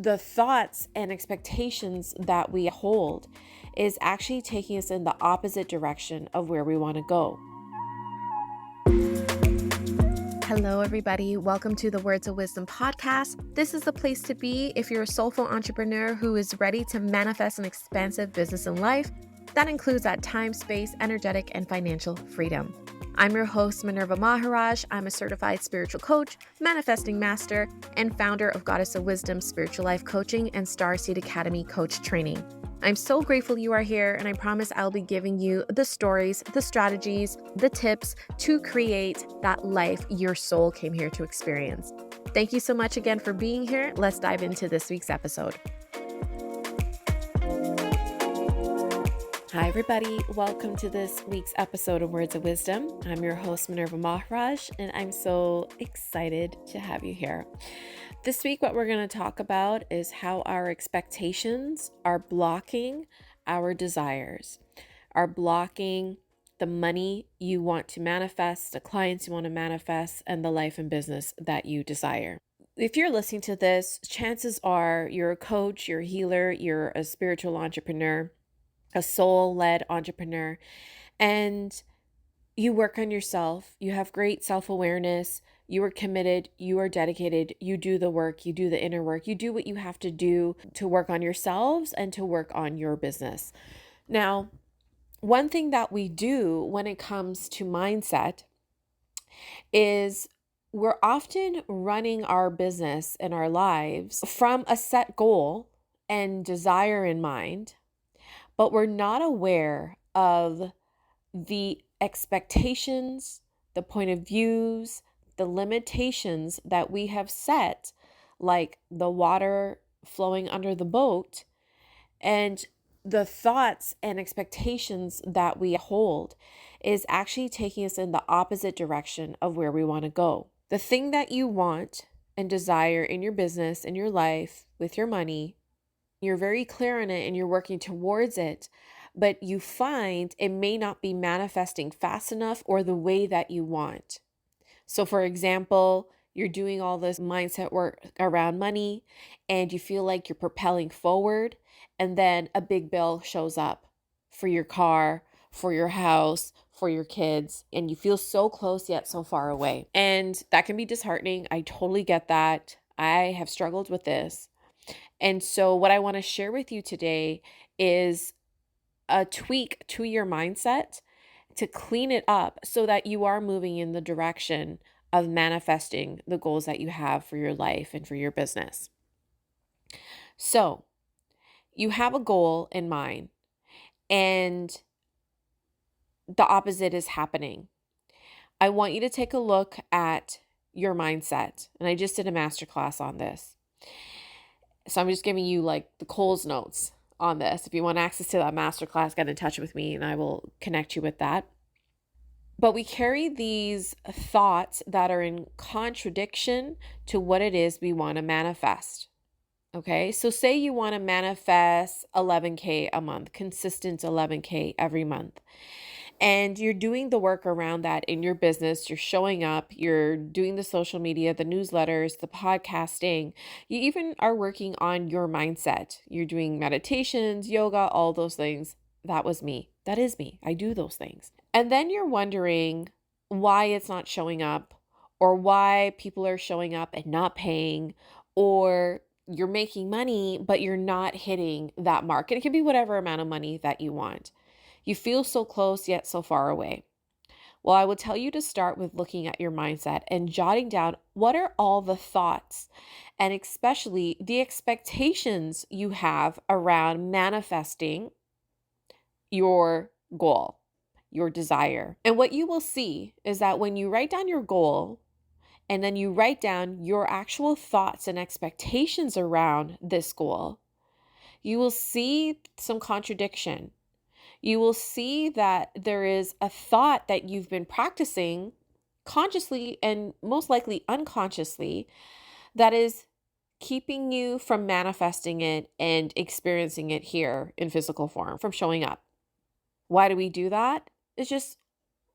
the thoughts and expectations that we hold is actually taking us in the opposite direction of where we want to go. Hello, everybody. Welcome to the Words of Wisdom podcast. This is the place to be if you're a soulful entrepreneur who is ready to manifest an expansive business and life that includes that time, space, energetic, and financial freedom. I'm your host, Minerva Maharaj. I'm a certified spiritual coach, manifesting master, and founder of Goddess of Wisdom Spiritual Life Coaching and Starseed Academy Coach Training. I'm so grateful you are here, and I promise I'll be giving you the stories, the strategies, the tips to create that life your soul came here to experience. Thank you so much again for being here. Let's dive into this week's episode. Hi, everybody. Welcome to this week's episode of Words of Wisdom. I'm your host, Minerva Maharaj, and I'm so excited to have you here. This week, what we're going to talk about is how our expectations are blocking our desires, are blocking the money you want to manifest, the clients you want to manifest, and the life and business that you desire. If you're listening to this, chances are you're a coach, you're a healer, you're a spiritual entrepreneur, a soul-led entrepreneur, and you work on yourself. You have great self-awareness. You are committed. You are dedicated. You do the work. You do the inner work. You do what you have to do to work on yourselves and to work on your business. Now, one thing that we do when it comes to mindset is we're often running our business and our lives from a set goal and desire in mind, but we're not aware of the expectations, the point of views, the limitations that we have set, like the water flowing under the boat, and the thoughts and expectations that we hold is actually taking us in the opposite direction of where we want to go. The thing that you want and desire in your business, in your life, with your money, you're very clear on it and you're working towards it, but you find it may not be manifesting fast enough or the way that you want. So for example, you're doing all this mindset work around money and you feel like you're propelling forward, and then a big bill shows up for your car, for your house, for your kids, and you feel so close yet so far away. And that can be disheartening. I totally get that. I have struggled with this. And so what I want to share with you today is a tweak to your mindset to clean it up so that you are moving in the direction of manifesting the goals that you have for your life and for your business. So you have a goal in mind and the opposite is happening. I want you to take a look at your mindset. And I just did a masterclass on this. So I'm just giving you like the Coles notes on this. If you want access to that masterclass, get in touch with me and I will connect you with that. But we carry these thoughts that are in contradiction to what it is we want to manifest. Okay, so say you want to manifest 11K a month, consistent 11K every month. And you're doing the work around that in your business. You're showing up, you're doing the social media, the newsletters, the podcasting. You even are working on your mindset. You're doing meditations, yoga, all those things. That was me. That is me. I do those things. And then you're wondering why it's not showing up, or why people are showing up and not paying, or you're making money, but you're not hitting that mark. And it can be whatever amount of money that you want. You feel so close yet so far away. Well, I would tell you to start with looking at your mindset and jotting down what are all the thoughts and especially the expectations you have around manifesting your goal, your desire. And what you will see is that when you write down your goal and then you write down your actual thoughts and expectations around this goal, you will see some contradiction. You will see that there is a thought that you've been practicing consciously and most likely unconsciously that is keeping you from manifesting it and experiencing it here in physical form, from showing up. Why do we do that? It's just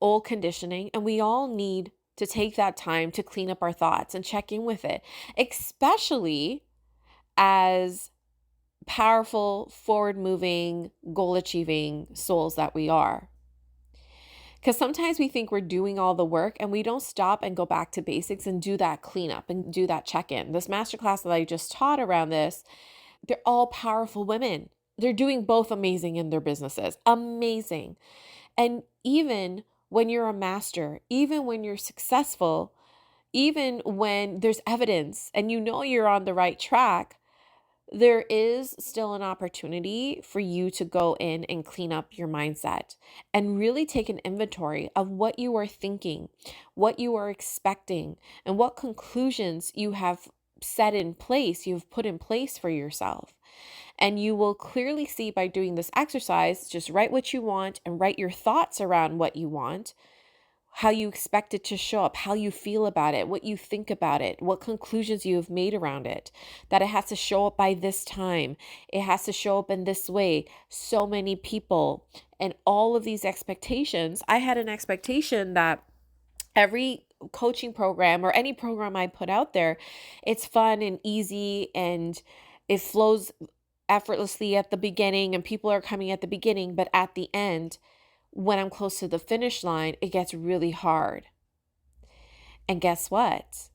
old conditioning, and we all need to take that time to clean up our thoughts and check in with it, especially as powerful, forward-moving, goal-achieving souls that we are. Because sometimes we think we're doing all the work and we don't stop and go back to basics and do that cleanup and do that check-in. This masterclass that I just taught around this, they're all powerful women. They're doing both amazing in their businesses. Amazing. And even when you're a master, even when you're successful, even when there's evidence and you know you're on the right track, there is still an opportunity for you to go in and clean up your mindset and really take an inventory of what you are thinking, what you are expecting, and what conclusions you have set in place, you've put in place for yourself. And you will clearly see by doing this exercise, just write what you want and write your thoughts around what you want, how you expect it to show up, how you feel about it, what you think about it, what conclusions you have made around it, that it has to show up by this time, it has to show up in this way, so many people, and all of these expectations. I had an expectation that every coaching program or any program I put out there, it's fun and easy and it flows effortlessly at the beginning and people are coming at the beginning, but at the end, when I'm close to the finish line, it gets really hard. And guess what?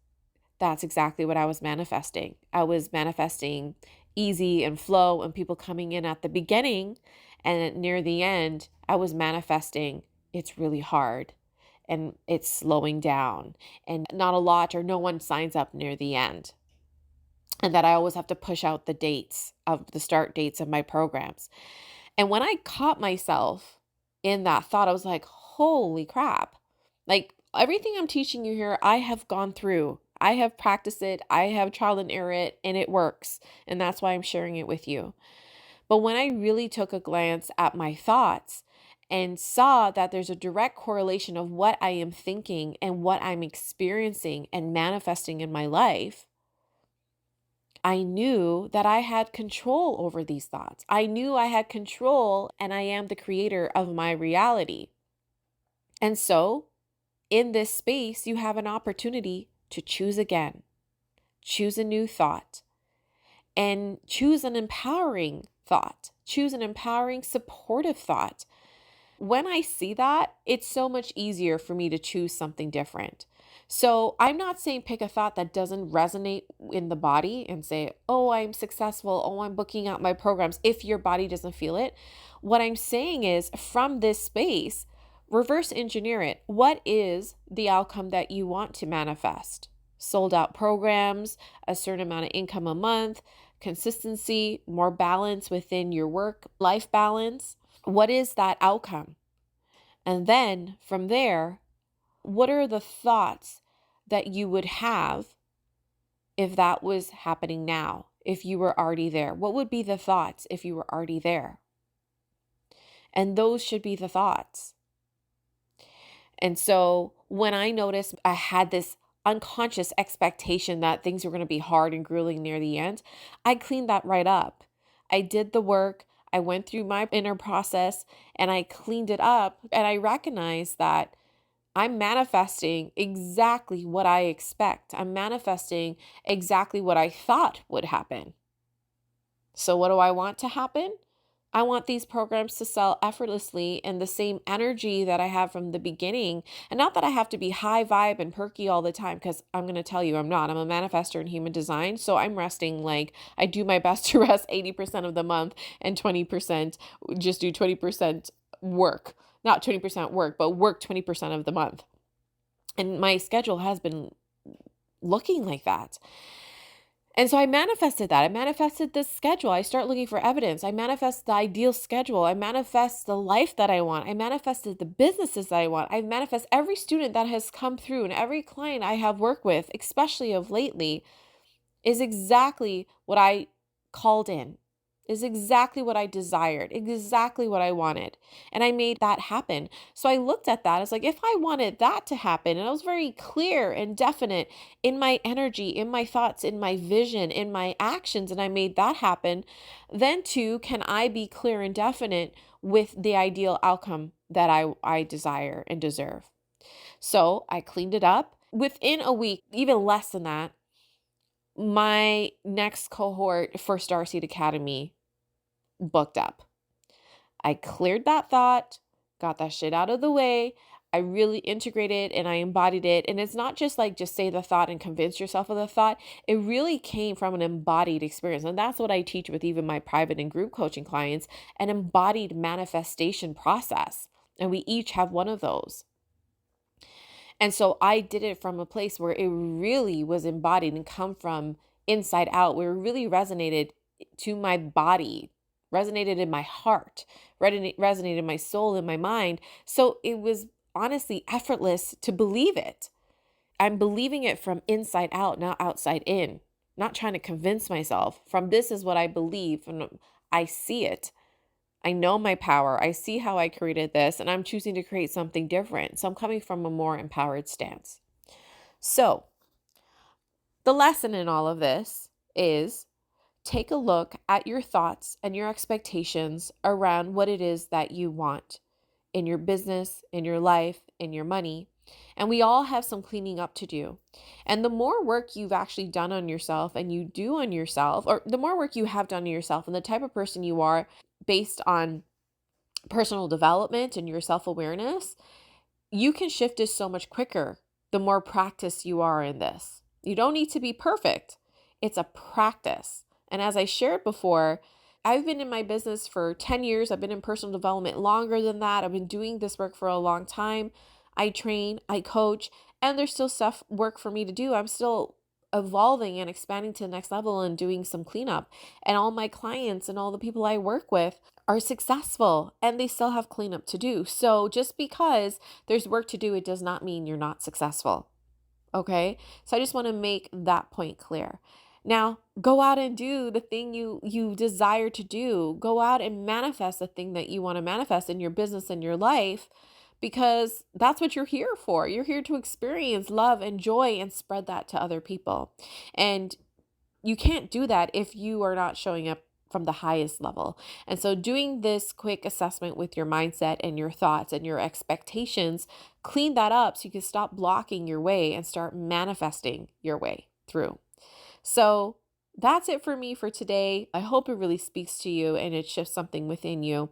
That's exactly what I was manifesting. I was manifesting easy and flow and people coming in at the beginning, and near the end, I was manifesting it's really hard and it's slowing down and not a lot or no one signs up near the end. And that I always have to push out the dates of the start dates of my programs. And when I caught myself in that thought, I was like, holy crap. Like everything I'm teaching you here, I have gone through. I have practiced it. I have trial and error it, and it works. And that's why I'm sharing it with you. But when I really took a glance at my thoughts and saw that there's a direct correlation of what I am thinking and what I'm experiencing and manifesting in my life, I knew that I had control over these thoughts. I knew I had control and I am the creator of my reality. And so in this space, you have an opportunity to choose again, choose a new thought, and choose an empowering thought, choose an empowering, supportive thought. When I see that, it's so much easier for me to choose something different. So I'm not saying pick a thought that doesn't resonate in the body and say, oh, I'm successful. Oh, I'm booking out my programs if your body doesn't feel it. What I'm saying is from this space, reverse engineer it. What is the outcome that you want to manifest? Sold out programs, a certain amount of income a month, consistency, more balance within your work-life balance. What is that outcome? And then from there, what are the thoughts that you would have if that was happening now, if you were already there? What would be the thoughts if you were already there? And those should be the thoughts. And so when I noticed I had this unconscious expectation that things were going to be hard and grueling near the end, I cleaned that right up. I did the work. I went through my inner process and I cleaned it up. And I recognized that I'm manifesting exactly what I expect. I'm manifesting exactly what I thought would happen. So what do I want to happen? I want these programs to sell effortlessly in the same energy that I have from the beginning. And not that I have to be high vibe and perky all the time, because I'm going to tell you I'm not. I'm a manifestor in human design. So I'm resting, like I do my best to rest 80% of the month and 20% just do 20% work. Not 20% work, but work 20% of the month. And my schedule has been looking like that. And so I manifested that. I manifested this schedule. I start looking for evidence. I manifest the ideal schedule. I manifest the life that I want. I manifested the businesses that I want. I manifest every student that has come through and every client I have worked with, especially of lately, is exactly what I called in, is exactly what I desired, exactly what I wanted. And I made that happen. So I looked at that as like, if I wanted that to happen, and I was very clear and definite in my energy, in my thoughts, in my vision, in my actions, and I made that happen, then too can I be clear and definite with the ideal outcome that I desire and deserve. So I cleaned it up. Within a week, even less than that, my next cohort for Starseed Academy booked up. I cleared that thought, got that shit out of the way. I really integrated and I embodied it. And it's not just like just say the thought and convince yourself of the thought. It really came from an embodied experience. And that's what I teach with even my private and group coaching clients, an embodied manifestation process. And we each have one of those. And so I did it from a place where it really was embodied and come from inside out, where it really resonated to my body, resonated in my heart, resonated in my soul and my mind. So it was honestly effortless to believe it. I'm believing it from inside out, not outside in, not trying to convince myself from this is what I believe and I see it. I know my power. I see how I created this and I'm choosing to create something different. So I'm coming from a more empowered stance. So the lesson in all of this is take a look at your thoughts and your expectations around what it is that you want in your business, in your life, in your money. And we all have some cleaning up to do. And the more work you've actually done on yourself and you do on yourself, or the more work you have done on yourself and the type of person you are based on personal development and your self-awareness, you can shift this so much quicker the more practice you are in this. You don't need to be perfect. It's a practice. And as I shared before, I've been in my business for 10 years. I've been in personal development longer than that. I've been doing this work for a long time. I train, I coach, and there's still work for me to do. I'm still evolving and expanding to the next level and doing some cleanup. And all my clients and all the people I work with are successful and they still have cleanup to do. So just because there's work to do, it does not mean you're not successful. Okay. So I just want to make that point clear. Now, go out and do the thing you desire to do. Go out and manifest the thing that you want to manifest in your business and your life, because that's what you're here for. You're here to experience love and joy and spread that to other people. And you can't do that if you are not showing up from the highest level. And so doing this quick assessment with your mindset and your thoughts and your expectations, clean that up so you can stop blocking your way and start manifesting your way through. So that's it for me for today. I hope it really speaks to you and it shifts something within you.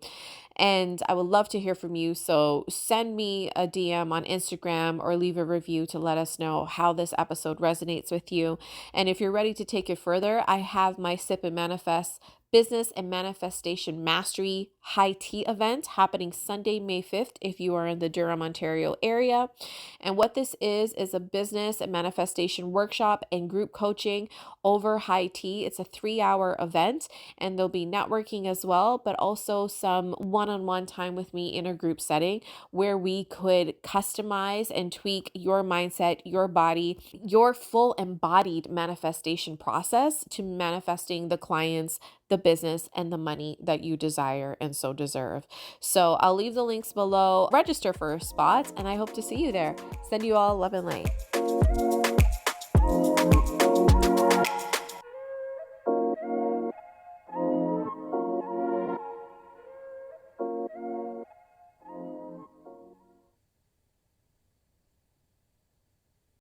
And I would love to hear from you. So send me a DM on Instagram or leave a review to let us know how this episode resonates with you. And if you're ready to take it further, I have my Sip and Manifest Business and Manifestation Mastery High Tea event happening Sunday, May 5th, if you are in the Durham, Ontario area. And what this is a business and manifestation workshop and group coaching over high tea. It's a 3-hour event and there'll be networking as well, but also some one-on-one time with me in a group setting where we could customize and tweak your mindset, your body, your full embodied manifestation process to manifesting the clients, the business, and the money that you desire and so deserve. So I'll leave the links below. Register for a spot and I hope to see you there. Send you all love and light.